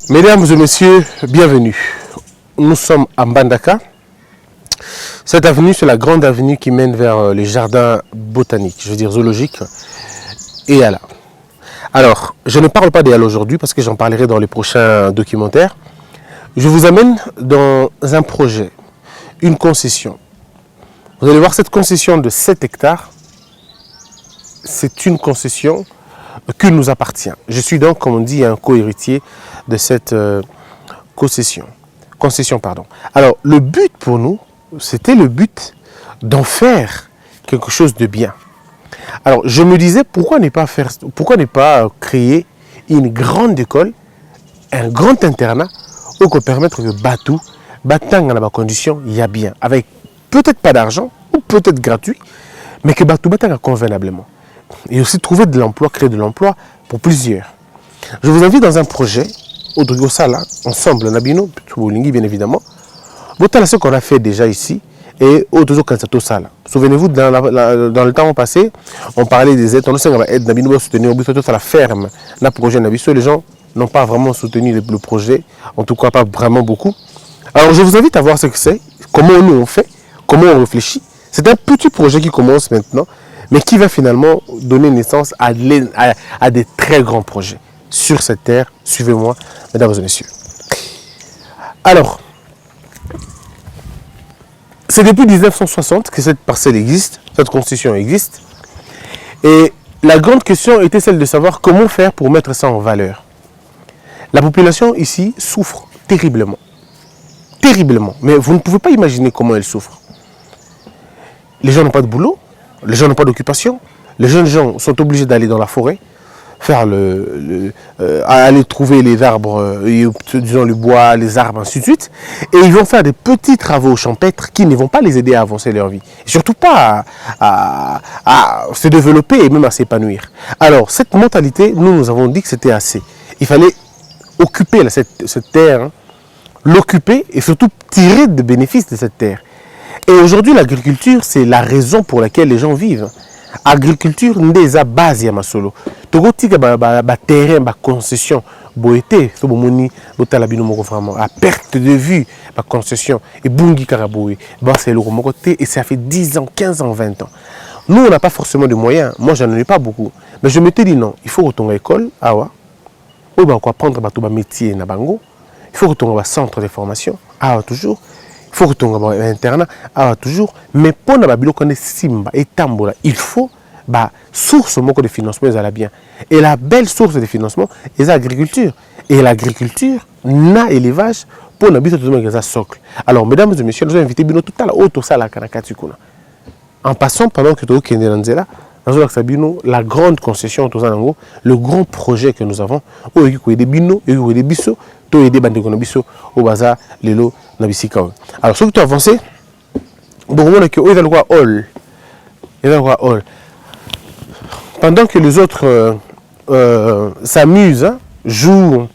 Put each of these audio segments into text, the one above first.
Mesdames et messieurs, bienvenue. Nous sommes à Mbandaka. Cette avenue, c'est la grande avenue qui mène vers les jardins botaniques, je veux dire zoologiques, et Ala. Alors, je ne parle pas d'Ala aujourd'hui parce que j'en parlerai dans les prochains documentaires. Je vous amène dans un projet, une concession. Vous allez voir cette concession de 7 hectares. C'est une concession qui nous appartient. Je suis donc, comme on dit, un co-héritier de cette concession. Alors, le but pour nous, c'était le but d'en faire quelque chose de bien. Alors, je me disais, pourquoi ne pas créer une grande école, un grand internat, pour permettre que Batou, Batang dans la condition, il y a bien, avec peut-être pas d'argent, ou peut-être gratuit, mais que Batou Batang convenablement. Et aussi trouver de l'emploi, créer de l'emploi pour plusieurs. Je vous invite dans un projet, au Sala, ensemble, Nabino, bien évidemment. Voilà ce qu'on a fait déjà ici, et au Sala. Souvenez-vous, dans le temps passé, on parlait des aides, on sait qu'on va aider Nabino à soutenir la ferme, le projet Nabiso. Les gens n'ont pas vraiment soutenu le projet, en tout cas pas vraiment beaucoup. Alors je vous invite à voir ce que c'est, comment nous on fait, comment on réfléchit. C'est un petit projet qui commence maintenant, mais qui va finalement donner naissance à des très grands projets sur cette terre. Suivez-moi, mesdames et messieurs. Alors, c'est depuis 1960 que cette parcelle existe, cette constitution existe. Et la grande question était celle de savoir comment faire pour mettre ça en valeur. La population ici souffre terriblement. Terriblement. Mais vous ne pouvez pas imaginer comment elle souffre. Les gens n'ont pas de boulot. Les gens n'ont pas d'occupation. Les jeunes gens sont obligés d'aller dans la forêt, faire aller trouver les arbres, disons le bois, les arbres, ainsi de suite. Et ils vont faire des petits travaux champêtres qui ne vont pas les aider à avancer leur vie. Et surtout pas à se développer et même à s'épanouir. Alors, cette mentalité, nous avons dit que c'était assez. Il fallait occuper cette terre, hein, l'occuper et surtout tirer des bénéfices de cette terre. Et aujourd'hui, l'agriculture, c'est la raison pour laquelle les gens vivent. Agriculture, n'est base ya masolo. Togo tika ba terrain, ba concession, boete, so bomoni, botala bino moko vraiment, à perte de vue, ba concession, et bungi karaboui, ba c'est le côté, et ça fait 10 ans, 15 ans, 20 ans. Nous, on n'a pas forcément de moyens. Moi, j'en ai pas beaucoup. Mais je m'étais dit non, il faut retourner à l'école, awa, ou ba quoi prendre ba métier na bango, il faut retourner au centre de formation, awa toujours. Il faut retourner à l'internat, toujours. Mais pour la Babylone, on est simba et tambola. Il faut source de financement, ça bien. Et la belle source de financement, c'est l'agriculture. Et l'agriculture, n'a élevage pour la bise de ça socle. Alors, mesdames et messieurs, nous avons invité Bino tout à l'heure, auto ça la Kanakatikuna. En passant, pendant que tu es la grande concession, le grand projet que nous avons, des Bino, des Bisso, des bandes de Bisso, au bazar, les lots. Alors, ce que tu as avancé, pendant que les autres s'amusent, hein, jouent,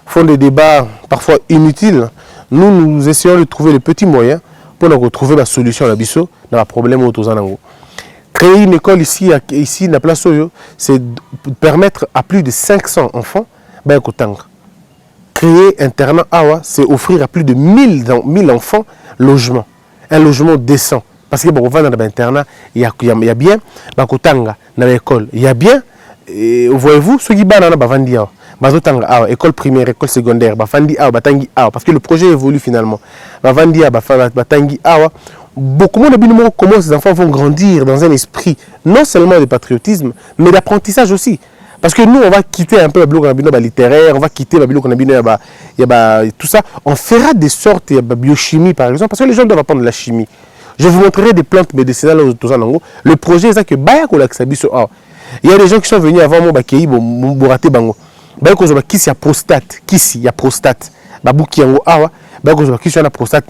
font des débats parfois inutiles, nous essayons de trouver les petits moyens pour retrouver la solution à la bisso dans le problème autour de nous. Créer une école ici à Place Oyo, c'est permettre à plus de 500 enfants créer un internat Awa, c'est offrir à plus de 1000 enfants logement, un logement décent. Parce que on va dans l'internat, il y a bien, dans l'école, il y a bien, voyez-vous, ceux qui banana bavandi Awa, école primaire, école secondaire, bavandi Awa, batangi Awa, parce que le projet évolue finalement. Bavandi Awa, batangi Awa, beaucoup de monde comment ces enfants vont grandir dans un esprit non seulement de patriotisme, mais d'apprentissage aussi. Parce que nous, on va quitter un peu le bloc littéraire, on va quitter le bloc tout ça. On fera des sortes de biochimie, par exemple, parce que les gens doivent apprendre de la chimie. Je vous montrerai des plantes médicinales. Le projet est ça que il y a des gens qui sont venus avant moi, qui ont raté bango. Qui y a prostate, qui y a prostate, qui a prostate,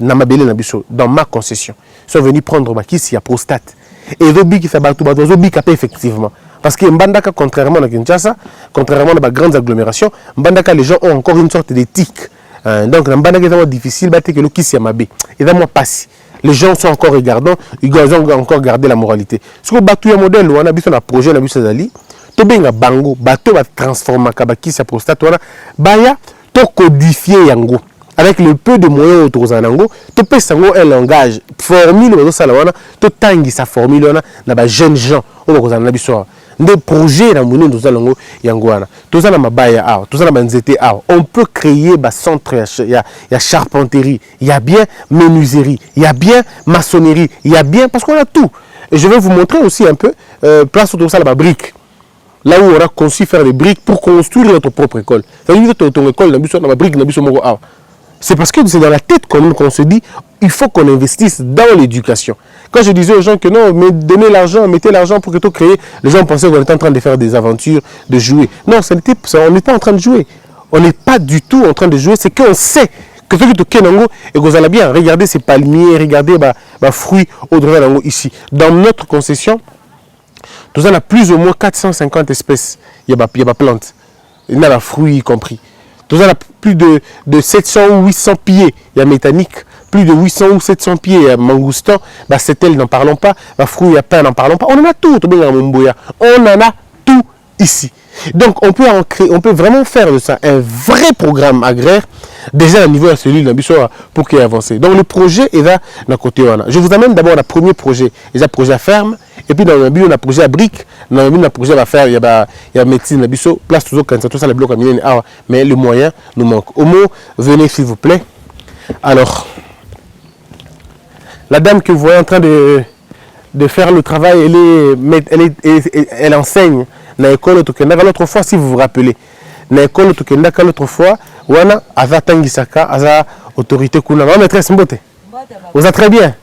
dans ma concession. Ils sont venus prendre qui y a prostate. Et les qui sont effectivement. Parce que Mbandaka, contrairement à Kinshasa, contrairement à la grande agglomération, Mbandaka, les gens ont encore une sorte d'éthique. Donc, Mbandaka est vraiment difficile, que le qui s'y a mabé. Et vraiment passé. Les gens sont encore regardants, ils ont encore gardé la moralité. Ce que Batou a modèle, on a vu un projet, on a vu ça d'Ali, tu as bango, Batou va transformer qui s'y a prostate, baya, to codifier yango avec le peu de moyens autour yango to pesa yango un langage formule bazo sala wana to tangisa formule wana na ba jeunes gens o bakozana na biso des projets na moni ndozala yango yango wana tozala mabaya awa tozala banzete awa on peut créer ba centre ya charpenterie, il y a bien menuiserie, il y a bien maçonnerie, il y a bien parce qu'on a tout. Et je vais vous montrer aussi un peu place autour de ça la brique. Là où on a conçu faire des briques pour construire notre propre école. C'est-à-dire que ton école na brique na biso moko awa. C'est parce que c'est dans la tête qu'on se dit il faut qu'on investisse dans l'éducation. Quand je disais aux gens que non, mais donnez l'argent, mettez l'argent pour que tout créer, les gens pensaient qu'on était en train de faire des aventures, de jouer. Non, on n'est pas en train de jouer. On n'est pas du tout en train de jouer, c'est qu'on sait que ce que Kenango et que vous allez bien regarder ces palmiers, regarder les fruits au-delà ici. Dans notre concession, nous avons plus ou moins 450 espèces. Il y a des plantes, il y a des fruits y compris. Nous avons plus de 700 ou 800 pieds, il y a méthanique. Plus de 800 ou 700 pieds, il y a mangoustan, c'est elle, n'en parlons pas, fruits, il y a pain, n'en parlons pas. On en a tout, on en a tout ici. Donc on peut vraiment faire de ça un vrai programme agraire, déjà au niveau de la cellule pour qu'il avance. Donc le projet est là, d'un côté. Je vous amène d'abord le premier projet, il y a projet à ferme, et puis dans le but on a projet à briques, dans le but on a projet à faire, il y a médecine, place toujours quand tout ça les blocs à miner, mais le moyen nous manque. Au mot, venez s'il vous plaît. Alors, la dame que vous voyez en train de faire le travail, elle enseigne dans l'école l'autre fois, si vous vous rappelez. Dans l'école l'autre fois, wana aza tangisaka aza autorité kuna. Ma maîtresse Mbote. Vous êtes très bien.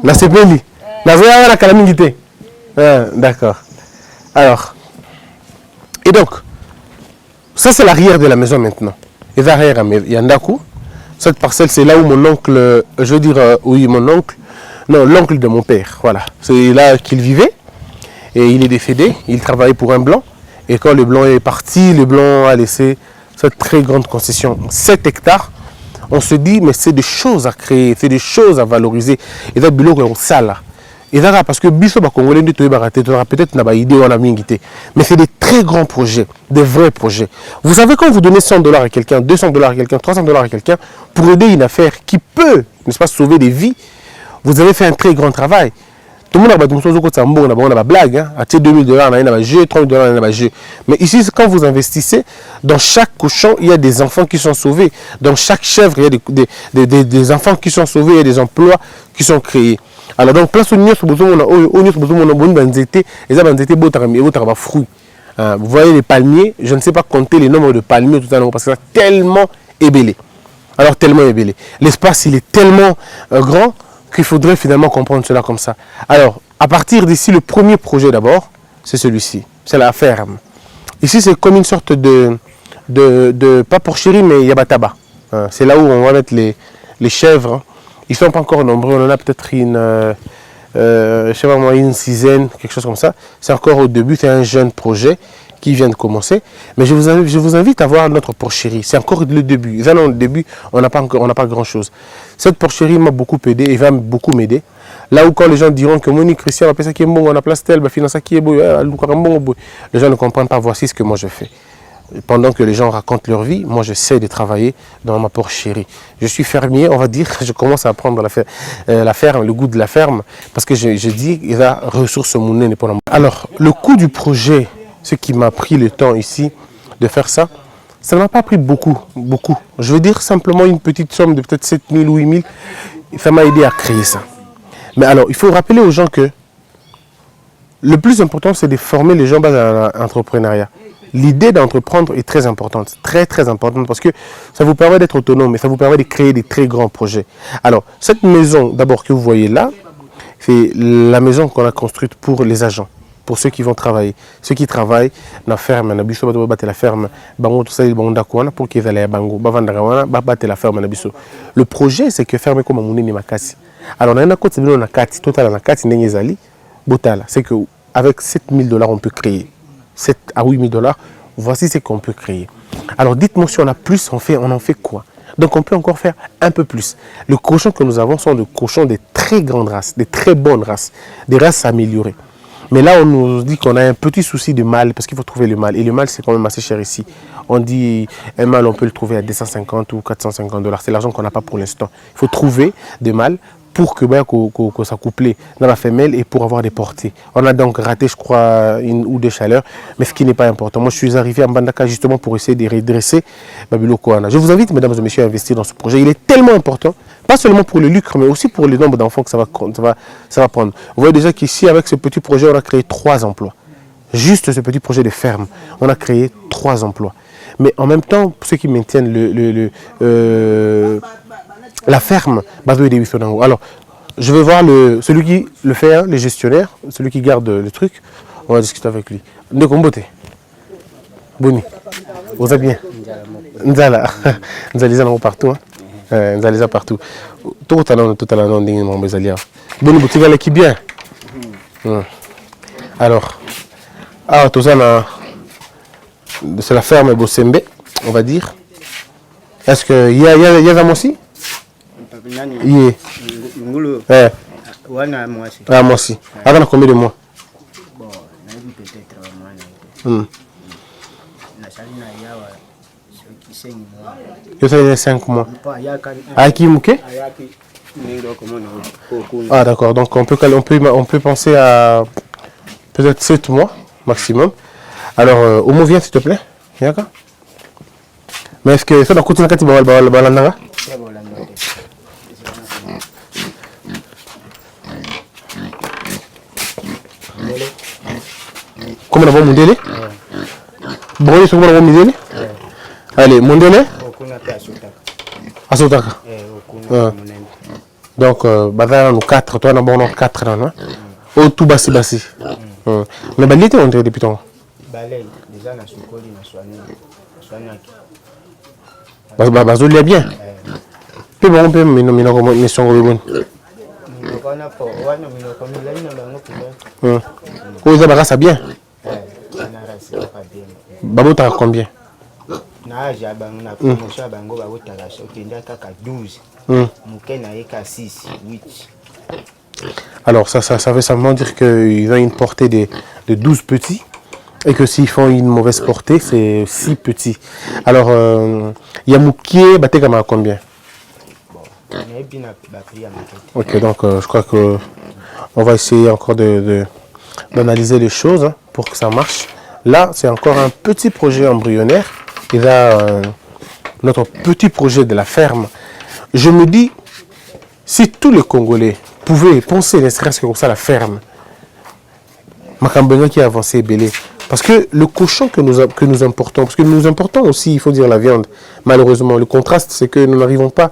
Na sepeli. Na zoya wana kalamingité. D'accord. Alors, et donc, ça c'est l'arrière de la maison maintenant. Et derrière, il y a Ndaku. Cette parcelle, c'est là où mon oncle, je veux dire, oui, mon oncle, non, l'oncle de mon père, voilà. C'est là qu'il vivait et il est décédé. Il travaillait pour un blanc. Et quand le blanc est parti, le blanc a laissé cette très grande concession, 7 hectares. On se dit, mais c'est des choses à créer, c'est des choses à valoriser. Et là, ça là. Et là, parce que Bisso Congolais, peut-être n'a pas idée, on a mis mais c'est des très grands projets, des vrais projets. Vous savez, quand vous donnez $100 à quelqu'un, $200 à quelqu'un, $300 à quelqu'un, pour aider une affaire qui peut, n'est-ce pas, sauver des vies, vous avez fait un très grand travail. Tout le monde a des blagues, hein. À $2000, il y a un jeu, $30, il y a un jeu. Mais ici, quand vous investissez, dans chaque cochon, il y a des enfants qui sont sauvés. Dans chaque chèvre, il y a des enfants qui sont sauvés, il y a des emplois qui sont créés. Alors, donc, place où nous avons fruits. Vous voyez les palmiers, je ne sais pas compter les nombres de palmiers tout à l'heure parce que c'est tellement ébélé. Alors, tellement ébélé. L'espace, il est tellement grand qu'il faudrait finalement comprendre cela comme ça. Alors, à partir d'ici, le premier projet d'abord, c'est celui-ci. C'est la ferme. Ici, c'est comme une sorte pas porcherie, mais il y a tabac. C'est là où on va mettre les chèvres. Ils ne sont pas encore nombreux. On en a peut-être je sais pas moi, une sixième, quelque chose comme ça. C'est encore au début. C'est un jeune projet qui vient de commencer. Mais je vous invite à voir notre porcherie. C'est encore le début. Au début, on n'a pas grand-chose. Cette porcherie m'a beaucoup aidé et va beaucoup m'aider. Là où quand les gens diront que Monique Christian a fait ça qui est bon, on a place tel, finance qui est beau, les gens ne comprennent pas. Voici ce que moi je fais. Pendant que les gens racontent leur vie, moi j'essaie de travailler dans ma porcherie. Je suis fermier, on va dire, je commence à apprendre la ferme, le goût de la ferme, parce que je dis il y a ressources monnaie pour moi. Alors, le coût du projet, ce qui m'a pris le temps ici de faire ça, ça ne m'a pas pris beaucoup. Je veux dire simplement une petite somme de peut-être 7 000 ou 8 000, ça m'a aidé à créer ça. Mais alors, il faut rappeler aux gens que le plus important, c'est de former les gens dans l'entrepreneuriat. L'idée d'entreprendre est très importante, très importante, parce que ça vous permet d'être autonome et ça vous permet de créer des très grands projets. Alors, cette maison, d'abord, que vous voyez là, c'est la maison qu'on a construite pour les agents, pour ceux qui vont travailler. Ceux qui travaillent dans la ferme, la ferme, pour qu'ils aillent à Bango, la ferme. Le projet, c'est que ferme comme Amouni Makasi. Alors, on a un côté de la carte, total la carte, c'est qu'avec $7 000, on peut créer. 7 à 8 000 $, voici ce qu'on peut créer. Alors dites-moi si on a plus, on en fait quoi? Donc on peut encore faire un peu plus. Les cochons que nous avons sont des cochons de très grandes races, de très bonnes races, des races améliorées. Mais là, on nous dit qu'on a un petit souci de mal, parce qu'il faut trouver le mal. Et le mal, c'est quand même assez cher ici. On dit un mal, on peut le trouver à 250 ou 450 $. C'est l'argent qu'on n'a pas pour l'instant. Il faut trouver des mâles pour que s'accoupler dans la femelle et pour avoir des portées. On a donc raté, je crois, une ou deux chaleurs, mais ce qui n'est pas important. Moi, je suis arrivé à Mbandaka justement pour essayer de redresser Babilo Koana. Je vous invite, mesdames et messieurs, à investir dans ce projet. Il est tellement important, pas seulement pour le lucre, mais aussi pour le nombre d'enfants que ça va prendre. Vous voyez déjà qu'ici, avec ce petit projet, on a créé 3 emplois. Juste ce petit projet de ferme, on a créé 3 emplois. Mais en même temps, pour ceux qui maintiennent la ferme, alors, je vais voir celui qui le fait, hein, le gestionnaire, celui qui garde le truc. On va discuter avec lui. De Kombote. Boni. Vous êtes bien? Nzala. Nzaliza partout. Hein. Nzaliza partout. Tout à l'heure, on dit Boni Boutigale qui bien. Alors, tout ça, c'est la ferme Bosembe, on va dire. Est-ce qu'il y a Zam aussi? Oui. Moi aussi. Avant combien de mois? Je sais 5 mois. Qui mouké? Ah d'accord, donc on peut penser à peut-être 7 mois maximum. Alors, au mot vient s'il te plaît. Mais est-ce que ça doit continuer quand il va comment on va monter? Bon, on va monter. Allez, monter. Asotaka. Donc, nous 4, toi, on a 4 ans. Oh, tout bassi. Mais il était entré depuis temps. Il est bien. Puis bon, on peut me mission bon. Oh, ça va bien. Babo, t'as combien? Alors ça veut simplement dire qu'ils ont une portée de 12 petits et que s'ils font une mauvaise portée, c'est 6 petits. Alors, Yamoukié, Batekama à combien? Ok, donc je crois que on va essayer encore d'analyser les choses, hein, pour que ça marche. Là, c'est encore un petit projet embryonnaire. Et là, notre petit projet de la ferme. Je me dis, si tous les Congolais pouvaient penser, ne serait-ce que comme ça, la ferme, Makambena qui a avancé belé. Parce que le cochon que nous importons, parce que nous importons aussi, il faut dire, la viande. Malheureusement, le contraste, c'est que nous n'arrivons pas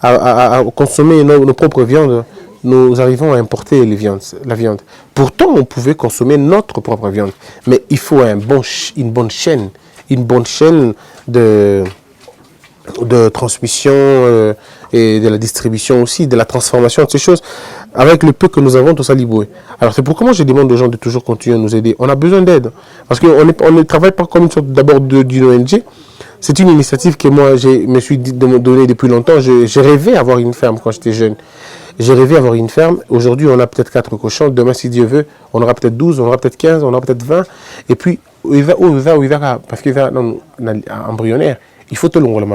à consommer nos propres viandes. Nous arrivons à importer la viande. Pourtant, on pouvait consommer notre propre viande. Mais il faut une bonne chaîne de transmission et de la distribution aussi, de la transformation de ces choses. Avec le peu que nous avons, tout ça liboué. Alors c'est pourquoi moi je demande aux gens de toujours continuer à nous aider. On a besoin d'aide. Parce qu'on ne travaille pas comme une sorte d'abord d'une ONG. C'est une initiative que moi je me suis donnée depuis longtemps. J'ai rêvé avoir une ferme quand j'étais jeune. J'ai rêvé avoir une ferme. Aujourd'hui, on a peut-être 4 cochons. Demain, si Dieu veut, on aura peut-être 12, on aura peut-être 15, on aura peut-être 20. Et puis, parce qu'il va embryonnaire, il faut tout le monde.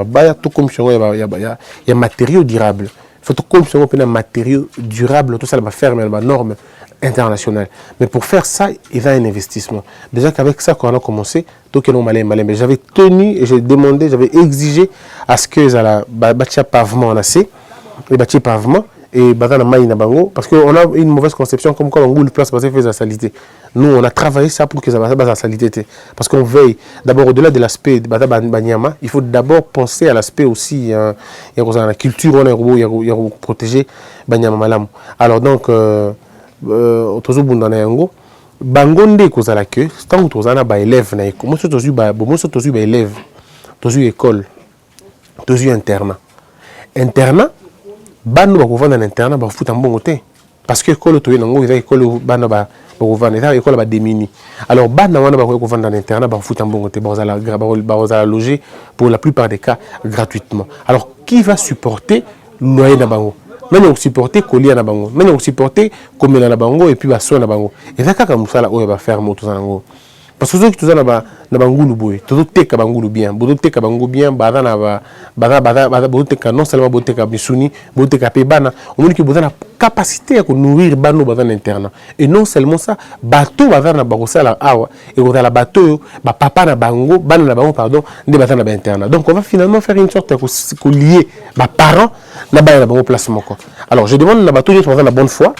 Il y a matériaux durables. Il faut tout comme matériaux durables. Tout ça, la ferme, la norme internationale. Mais pour faire ça, il y a un investissement. Déjà qu'avec ça, quand on a commencé, mais j'avais tenu et j'ai demandé, j'avais exigé à ce que ça bâti pavement en assez, les bâti pavement. Et parce qu'on a une mauvaise conception comme quand on roule place parce que fait la saleté. Nous, on a travaillé ça pour que ça la saleté. Parce qu'on veille, d'abord, au-delà de l'aspect de Banyama, il faut d'abord penser à l'aspect aussi, il y a la culture, il y a protéger Banyama Malam. Alors donc, au Tozo Bundana Yango, Bangonde kozala que, tant que tozana ba élève na école, moi tozu ba élève, tozu école, tozu internat. Internat, bano bakovanda na internat bafuta mbongo te parce que école to yenango eza école bana bakovanda eza école ba démini. Alors bana wana bakovanda na internat bafuta mbongo te bazala loger pour la plupart des cas gratuitement. Alors qui va supporter loyer na bango? Même on supporter coller na bango. Même on supporter comme na bango et puis baso na bango. Et ça comme ça là, on va faire moto na bango. Parce que ceux qui tout ça na bangulu boy, tout teka bangulu bien, bodo teka bango bien, bada na bada bodo teka non seulement bodo teka bisuni, bodo teka pe bana, on dit que bodo na capacité à nourrir bano bada interne. Et non seulement ça, bateau bada na barosa la awa, et on a la bateau, ba papa na bango, bana na bango pardon, de bada na interne. Donc on va finalement faire une sorte de lier ba parents na bana na bango placement quoi. Alors je demande na bateau de la bonne foi,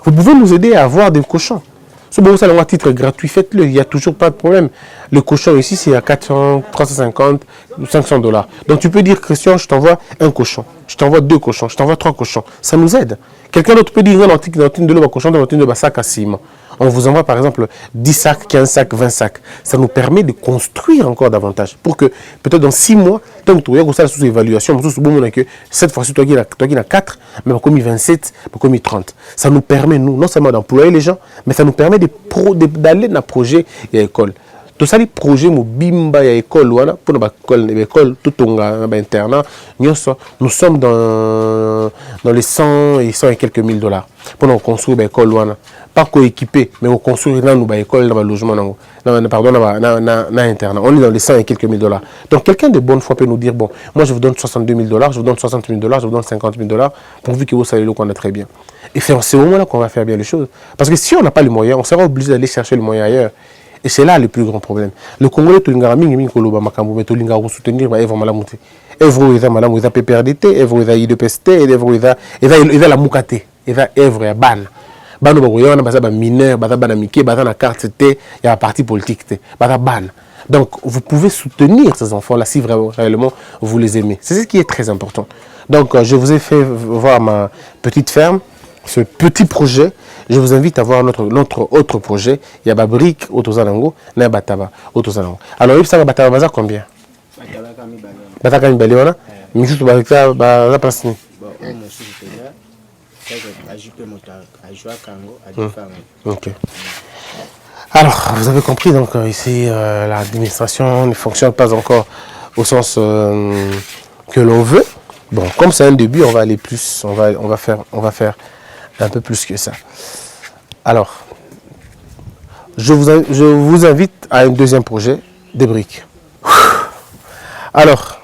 vous pouvez nous aider à avoir des cochons. Si vous avez un titre gratuit, faites-le, il n'y a toujours pas de problème. Le cochon ici, c'est à 400, 350, 500 $. Donc tu peux dire, Christian, je t'envoie un cochon, je t'envoie 2 cochons, je t'envoie 3 cochons. Ça nous aide. Quelqu'un d'autre peut dire, non, de l'eau, cochon, dans le sac à ciment. On vous envoie par exemple 10 sacs, 15 sacs, 20 sacs. Ça nous permet de construire encore davantage. Pour que peut-être dans 6 mois, tant que tu as ça sous évaluation, cette fois-ci, toi qui as 4, mais comme 27, comme 30. Ça nous permet, nous, non seulement d'employer les gens, mais ça nous permet d'aller dans un projet et l'école. Tout ça, les projets, bimba et école, pour l'école, tout internat, nous sommes dans les 100 et quelques mille $. Pour nous construire l'école, pas coéquipé, mais on construit une école, dans le logement, pardon, dans internat. On est dans les 100 et quelques mille $. Donc quelqu'un de bonne foi peut nous dire, bon, moi je vous donne 62 000 $, je vous donne 60 000 $, je vous donne 50 000 $, pourvu que vous savez qu'on a très bien. Et c'est en ce moment-là qu'on va faire bien les choses. Parce que si on n'a pas les moyens, on sera obligé d'aller chercher les moyens ailleurs. Et c'est là le plus grand problème. Le Congolais, tout le monde mais tout le monde soutenir, Evro Malamuti. Evro, il y a Madame, il y a PPRDT, Evro, il y a IDPST, Evro, il y a la Moukate, il y a Evro, il y a Ban. Ban, il y a mineur, il y a Banamike, il y a la carte, il y a un parti politique, il y a Ban. Donc, vous pouvez soutenir ces enfants-là si vraiment, réellement, vous les aimez. C'est ce qui est très important. Donc, je vous ai fait voir ma petite ferme, ce petit projet. Je vous invite à voir notre autre projet. Il y a Babrique, Otozanango, na Bataba, Otozanango. Alors, il y a Bataba, Baza combien? Bataba Kamibalé, mais tout Baza passe. Ok. Alors, vous avez compris, donc ici, l'administration ne fonctionne pas encore au sens que l'on veut. Bon, comme c'est un début, on va aller plus, on va faire un peu plus que ça. Alors, je vous invite à un deuxième projet des briques. Alors,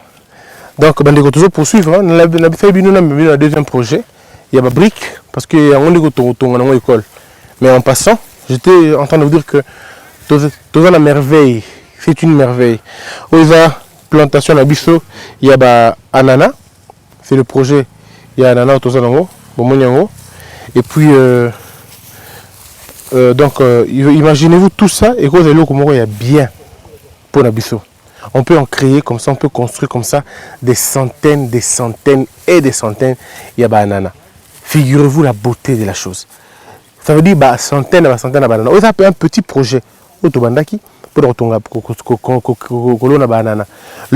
donc, on va toujours poursuivre. On a fait un deuxième projet. Il y a ma brique, parce qu'on est en école. Mais en passant, j'étais en train de vous dire que tout la merveille, c'est une merveille. Où il y a plantation à Bisso, il y a ananas, c'est le projet. Il y a ananas au Tozanango, et puis, imaginez-vous tout ça, et quand il y a bien pour Nabisso. On peut en créer comme ça, on peut construire comme ça des centaines et des centaines. Il y a banana. Figurez-vous la beauté de la chose. Ça veut dire centaines de bananes. On a un petit projet. Le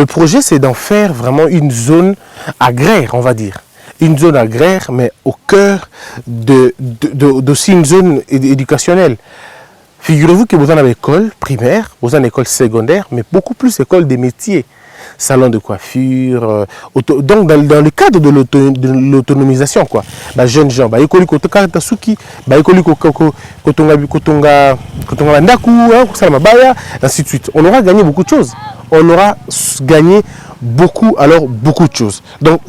projet, c'est d'en faire vraiment une zone agraire, on va dire. Une zone agraire, mais au cœur d'aussi une zone éducationnelle. Figurez-vous que vous en avez école primaire, vous en avez école secondaire, mais beaucoup plus école des métiers. Salon de coiffure, donc dans le cadre de l'autonomisation, quoi. Jeunes gens, ainsi de suite. On aura gagné beaucoup de choses. On aura gagné beaucoup de choses. Donc,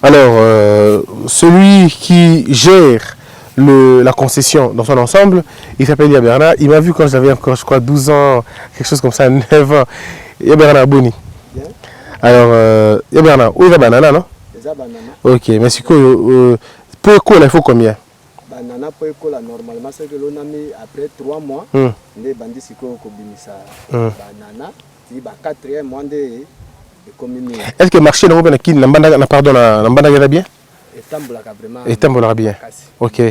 alors, celui qui gère la concession dans son ensemble, il s'appelle Bernard. Il m'a vu quand j'avais encore, je crois, 12 ans, quelque chose comme ça, 9 ans. Bernard Boni. Alors, Bernard, où est la banana, non? Ok, mais c'est quoi pour école, il faut combien? Banana pour école, normalement, c'est que l'on a mis après 3 mois, les bandits si qu'on ça banana, c'est 4e mois de communion. Est-ce que le marché n'a pas bien? Et tambola bien. Ok.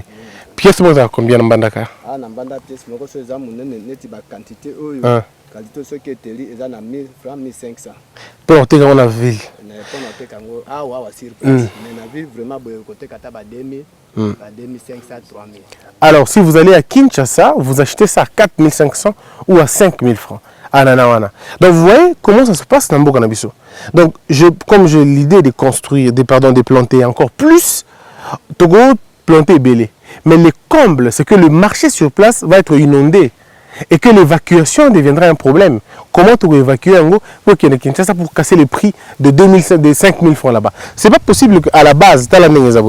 Pièce moi combien Nambandaka? Ah Nambanda pièce moi so za munene neti ba quantité oyo. Qualité ce qui est teli eza na 1000 francs 1500. Pour te dans la ville. Na pour te kango ah wa sur place. Mais na ville vraiment boyo côté kata ba 2000, ba 2500 3000. Alors si vous allez à Kinshasa, vous achetez ça à 4500 ou à 5000 francs. Donc vous voyez comment ça se passe dans Mboka Nabiso. Donc comme j'ai l'idée de construire, de planter encore plus Togo planter belé. Mais le comble, c'est que le marché sur place va être inondé et que l'évacuation deviendra un problème. Comment tu vas évacuer un gros pour casser le prix de 5 000 francs là-bas? C'est pas possible qu'à la base,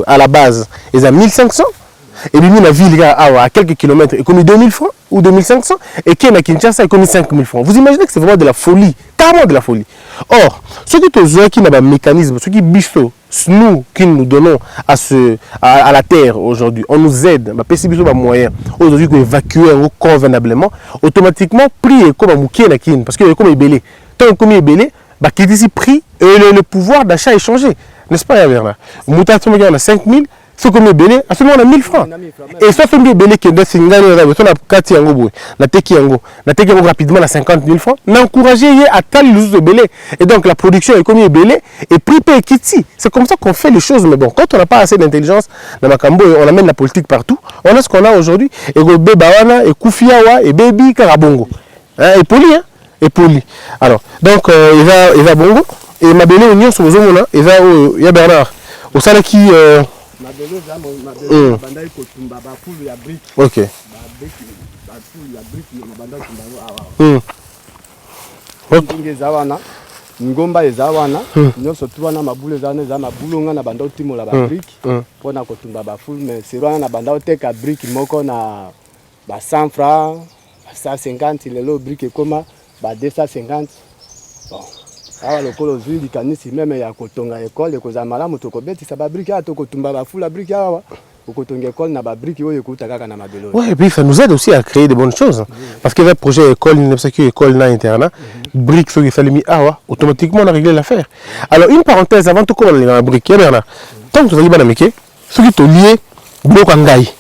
à la base, ils ont 1500 et puis la ville à quelques kilomètres est commis 2000 francs ou 2500 et qui est à Kinshasa est commis 5000 francs. Vous imaginez que c'est vraiment de la folie, carrément de la folie. Or, ce qui n'a pas de mécanisme, ce qui bisto, nous qui nous donnons à la terre aujourd'hui, on nous aide, on moyen aujourd'hui d'évacuer convenablement, automatiquement prix est comme un moukier parce que comme est belé. Tant que est belé, qui dit prix et le pouvoir d'achat est changé. N'est-ce pas, Bernard? Moutarde, on a 5000. Ce qu'on est belé, à ce moment on a 1000 francs. Et ça fait bien belé qui est si on a 4 yango, na teki yango rapidement à 50 000 francs, n'encourager à tel l'usage de belé. Et donc la production est comme belé et prix paye kiti. C'est comme ça qu'on fait les choses. Mais bon, quand on n'a pas assez d'intelligence dans Makambo, on amène la politique partout. On a ce qu'on a aujourd'hui. Et Bebawana, et Koufiawa, et Baby Karabongo. Et poli, hein? Et poli. Alors, donc il va bongo. Et ma belé union sur Zomona, il y a Bernard. Au salaire qui. Ok. Ngomba ezawana nyonso tu wana mabulu ezana za mabulonga na banda otimola ba brick pona kotumba ba full mais serwana na banda oteka brick moko na ba 100 francs 150 lelo brick ekoma ba 250 bon. Ah, le colo zui kanisi même ya kotonga école koza malamu to kobetisa ba brique to kotumba ba fula brique awa kotonga école na ba brique oyo ekutaka na mabelo. Ouais, et puis ça nous aide aussi à créer de bonnes choses parce que le projet école école na internat brique sur les salimi awa automatiquement on a réglé l'affaire. Alors une parenthèse avant tout comment la brique Bernard. Tant que tu vas bana meke ce qui te lié bloc ngai.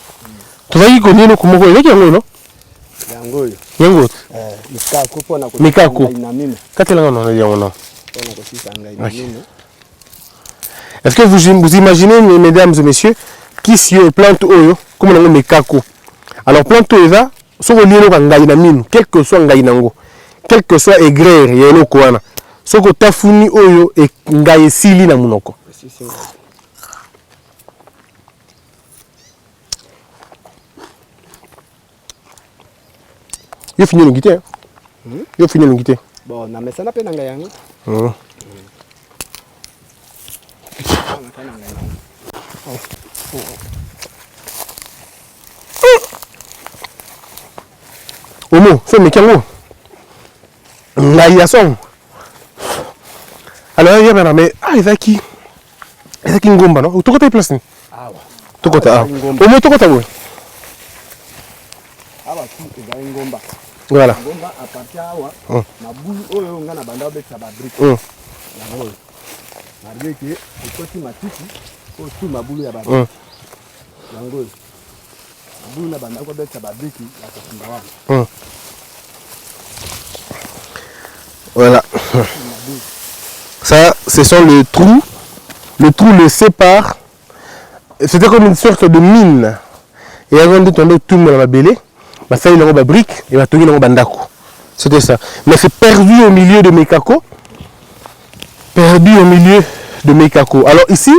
Tu vas y connaître no comment avec yango non? Yango. Mikako. Katela non yango non. Est-ce que vous imaginez, mesdames et messieurs, qui si plante oyo, comme on a Mikako. Alors plante oyo, so ko lié ngai na mine, quel que soit ngai nango, quel que soit aigrer ya eloko wana. So ko tafuni oyo e ngai sili na munoko. Yo fini le guité. Yo fini le guité. Bon, na mesa na pe nanga yango. Omo, so mekango. Ngai ya son. Alors il y a mais ezaki ngomba no. Tokota place ni. Ah wa. Tokota. Omo tokota bo. Ah wa tu ezaki ngomba. Voilà. Ngomba à partir awa na bulu oyo nga na banda obetsa ba brique. Na oyo. Na brique ekoti matiti o tu mabulu ya ba brique. Yango. Bulu na banda ko betsa ba brique ya kotumba wana. Voilà. Ça, ce sont les trous. Le trou le sépare. C'était comme une sorte de mine. Et avant de tomber tout le monde va belé, bah ça il y a une brique et va tenir dans bandako. C'était ça. Mais c'est perdu au milieu de Mekako. Perdu au milieu de Mekako. Alors ici,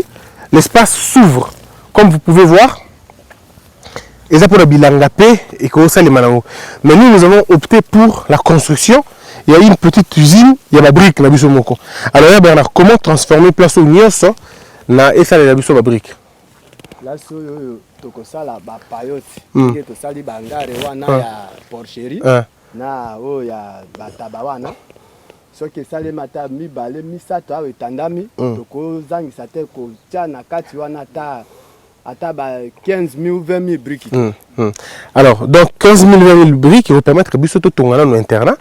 l'espace s'ouvre. Comme vous pouvez voir. Et ça pour le bilangapé et que ça les manango. Mais nous avons opté pour la construction. Il y a une petite usine, il y a la brique, la biso moko. Alors là, Bernard, comment transformer place au nyonso na et ça la biso la brique? Là so yo toko sala ba payote, que to sali bangare wana ya porcherie, na o ya bataba wana. So que sale mata mi balé mi sato awe tandami, toko zangisa te ko tia na kati wana ta ata ba 15 000 20 000 briques. Alors, donc 15 000 20 000 briques qui vont permettre que biso to tongana no internat.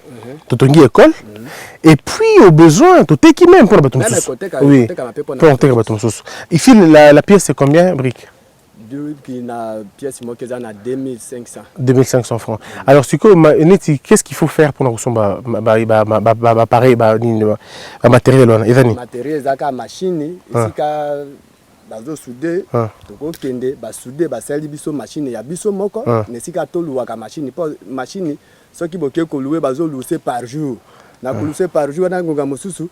Totongi école et puis au besoin tout qui même pour la bâton oui ici la pièce c'est combien briques? La pièce c'est 2500 francs. Alors qu'est-ce qu'il faut faire pour recevoir appareil matériel matériel zaka machine isika bazo soudé toko kende ba soudé ba sali biso machine ya biso moko nesika to luwaka machine ce qui boke ko louer bazo louer par jour na ko louer par jour na ngonga mosusu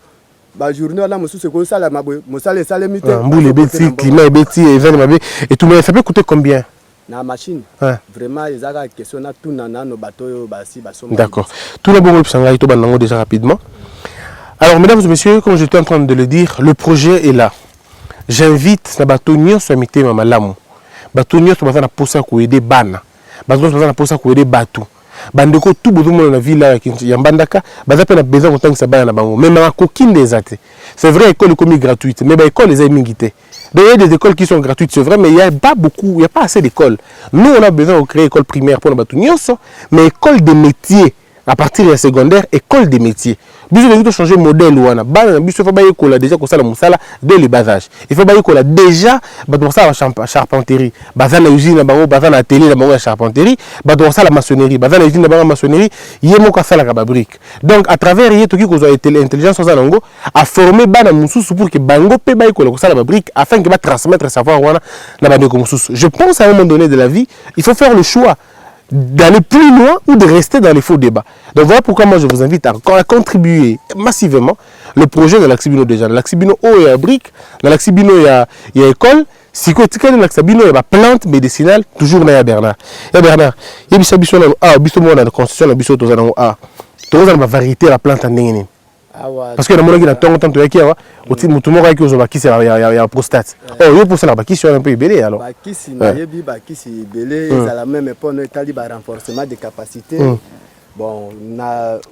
ba journée wana mosusu ko sala mabwe mosala sala mite mboule beti climat beti event mabe et tout mais ça peut coûter combien na machine vraiment ezaka question na tout nano bato yo basi basoma. D'accord, tout le bon sanga ito banango déjà rapidement. Alors mesdames et messieurs, comme j'étais en train de le dire, le projet est là. J'invite na bato nyonso amité mamalamu bato nyonso bazana posa ko aider bana bato nyonso bazana posa ko aider bato bandeko tout bozo mona na ville ya Mbandaka baza pe na besoin kotangisa bana na bango même na kokinde ezate. C'est vrai école comme gratuite mais ba école les mingité. Donc il y a des écoles qui sont gratuites, c'est vrai, mais il n'y a pas beaucoup, il n'y a pas assez d'écoles. Nous, on a besoin de créer école primaire pour nous, mais école des métiers, à partir de la secondaire, école des métiers. Nous devons changer de modèle. Il faut déjà dès le bas âge. Il faut déjà la charpenterie. La usine, la atelier, la charpenterie, la maçonnerie, la usine, la maçonnerie, il y a la brique. Donc, à travers l'intelligence à former pour que bango pe la brique afin que va transmettre le savoir. Je pense à un moment donné de la vie, il faut faire le choix d'aller plus loin ou de rester dans les faux débats. Donc voilà pourquoi moi je vous invite encore à contribuer massivement le projet de l'Axibino déjà. L'Axibino il y a brique, dans l'Axibino il y a école. Si vous avez l'Axibino il y a plante médicinale, toujours là Bernard. Et Bernard, il y a des choses dans la constitution, il y a des variétés de la plante en ligne. Parce que dans mon avis, tant que tu as aussi mutumo qui aux bakisi ya prostate. Oh, yo pour ça la bakisi un peu belé alors. Bakisi na yebi bakisi belé, ça la même pour nous établir ba renforcement des capacités. Bon,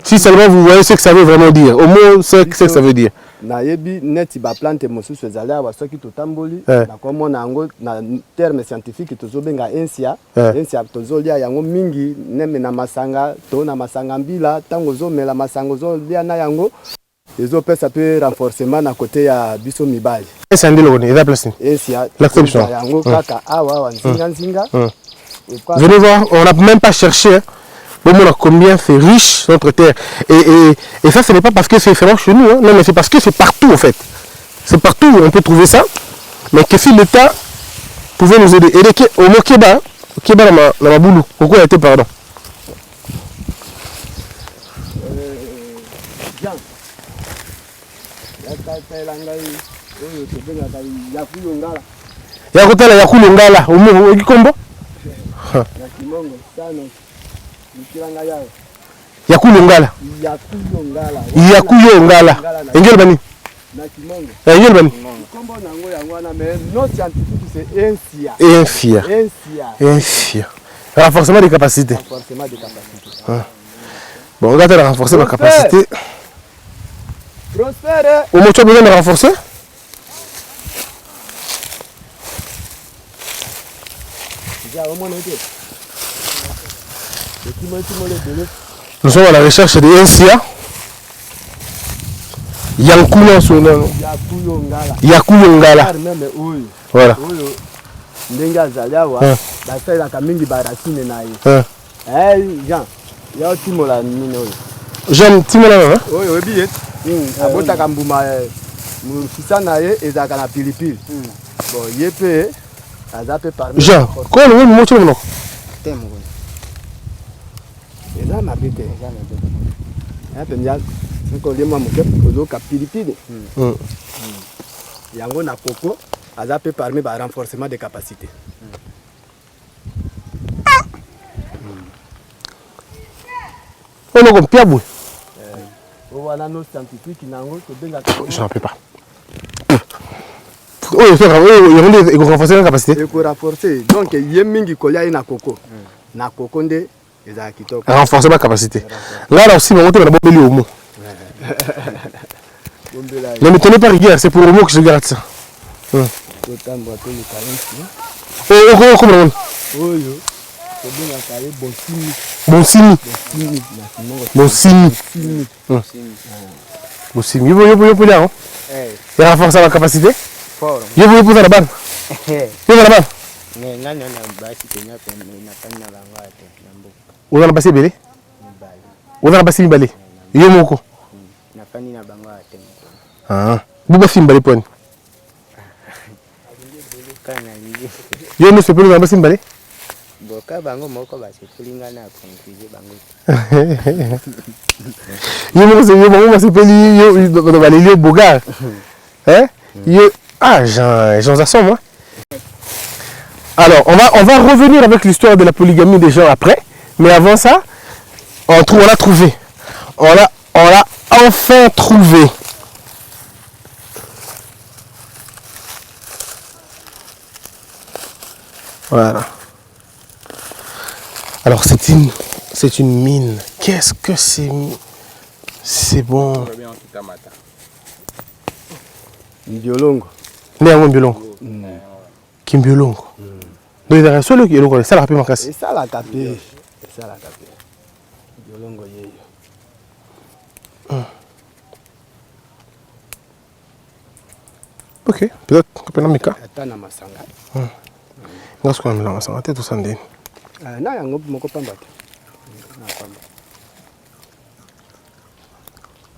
si seulement vous voyez ce que ça veut vraiment dire. Au moins ce que ça veut dire. Na yebi net ba plante mosusu ezala wa soki to tamboli na komo na ngo na terme scientifique to benga ensia to zolia yango mingi neme na masanga to na masanga mbila tango zo mela masanga zo lia na yango ezo pesa pe renforcement na côté ya biso mibali ensia ndilo ni eza place ensia l'acception yango kaka awa nzinga venez voir, on n'a même pas cherché combien c'est riche notre terre. Et ça, ce n'est pas parce que c'est vraiment chez nous, hein. Non, mais c'est parce que c'est partout en fait. C'est partout où on peut trouver ça. Mais que si l'État pouvait nous aider. Et au mot Keba, Keba dans ma boulou, pourquoi il a été pardon? Yakutala Yakulongala, au mot Kikombo Yakulongala. Yakuyongala. Engel bani. Engel bani. Non scientifique c'est Ensia. Renforcement des capacités. Bon, on va renforcer ma capacité. Prospère. Au moins tu as besoin de renforcer? Nous sommes à la recherche de Ensia. Yakuyongala. Voilà. Ndenga zaliawa basalaka mingi baratine na ye. Jean, ya timola nini oyo? Jean timola na? Oyo obi et. Abotaka mbuma musisa na ye ezaka na pilipili. Bon, ye pe azape parmi. Jean, ko le mo timo no? Temo. Eza mabete. Pemia ko le mwa muke ozoka pilipili. Yango na koko azape parmi ba renforcement des capacités. On a compris abou. Voilà nos scientifiques nango to benga. Je n'en peux pas. Oh, il faut renforcer la capacité. Il faut renforcer. Donc il y a mingi kolia na koko. Na koko nde eza kitoko. Renforcer ma capacité. Là aussi mon moto na bombeli au mot. Ne me tenez pas rigueur, c'est pour le mot que je garde ça. Oh, comment on Bonsimi. Il faut là. Il renforce la capacité. Il faut poser la balle. Il faut la balle. On a passé belé. On a passé balé. Il y a moko. Ah, vous avez fait point. Il y a une seule personne qui a boka bango moko basepeli na conclusion bango. Yo moko c'est yo bango basepeli yo baleli boga. Hein? Yo Jean Zassom, hein? Alors, on va revenir avec l'histoire de la polygamie des gens après, mais avant ça, on l'a trouvé. On l'a enfin trouvé. Voilà. Alors c'est une mine. Qu'est-ce que c'est? C'est bon. Mbiolongo. Né à Mbiolongo. Kimbiolongo. Donc il y a un seul qui est là. Ça la rappelle ma casse. Et ça la capé. Ça la capé. Mbiolongo yeyo. Ok. Peut-être qu'on peut nommer ça. Atana masanga. Ngas ko amela masanga te to sandeni. Na yango moko pamba te. Na pamba.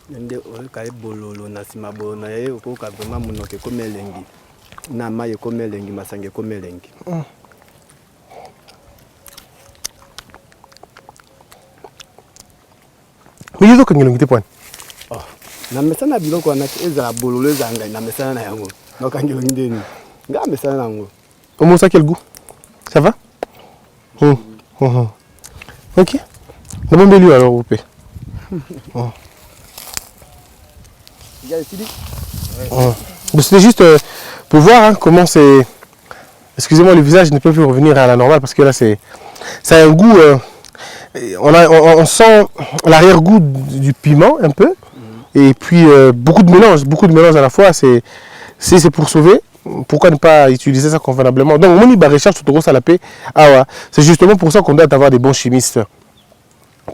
Nde oka ebololo na sima bona ye okoka vraiment munoke komelengi. Na maye komelengi masanga komelengi. Mais il y a d'autres qui point. Na mesana biloko wana ezala bololo ezanga na mesana na yango. Nokangelo ndeni. Nga mesana nango. Comment ça, quel goût? Ça va? Ok. Le bon milieu alors, vous pouvez. C'était juste pour voir hein, comment c'est. Excusez-moi, le visage ne peut plus revenir à la normale parce que là, ça a un goût. On sent l'arrière-goût du piment un peu. Et puis beaucoup de mélange à la fois. C'est pour sauver. Pourquoi ne pas utiliser ça convenablement? Donc, mon recherche tout gros à la paix. C'est justement pour ça qu'on doit avoir des bons chimistes.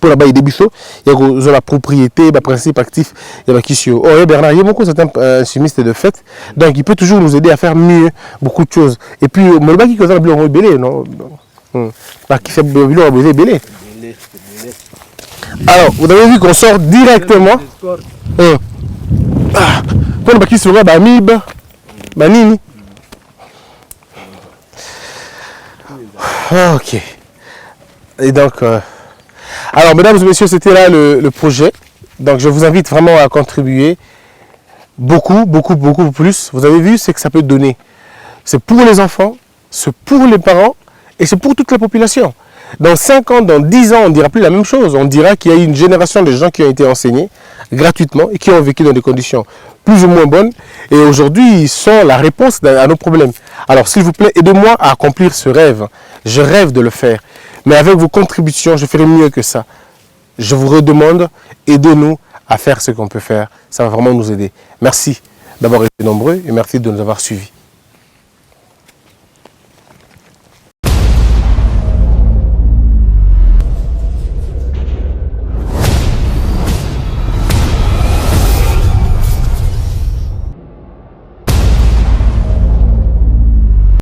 Pour là-bas, il y a des bisous, il y a la propriété, le principe actif, il y a qui sur. Oh, Bernard, il y a beaucoup de chimistes de fait. Donc, il peut toujours nous aider à faire mieux beaucoup de choses. Et puis, mon bas qui cause un bilan belé, non? Qui fait le bilan belé. Alors, vous avez vu qu'on sort directement. Pour le bas qui se voit, Bamib. Banini. Ok. Et donc, alors mesdames et messieurs, c'était là le projet. Donc je vous invite vraiment à contribuer beaucoup plus. Vous avez vu ce que ça peut donner. C'est pour les enfants, c'est pour les parents et c'est pour toute la population. Dans 5 ans, dans 10 ans, on ne dira plus la même chose. On dira qu'il y a eu une génération de gens qui ont été enseignés gratuitement et qui ont vécu dans des conditions plus ou moins bonnes. Et aujourd'hui, ils sont la réponse à nos problèmes. Alors, s'il vous plaît, aidez-moi à accomplir ce rêve. Je rêve de le faire. Mais avec vos contributions, je ferai mieux que ça. Je vous redemande, aidez-nous à faire ce qu'on peut faire. Ça va vraiment nous aider. Merci d'avoir été nombreux et merci de nous avoir suivis.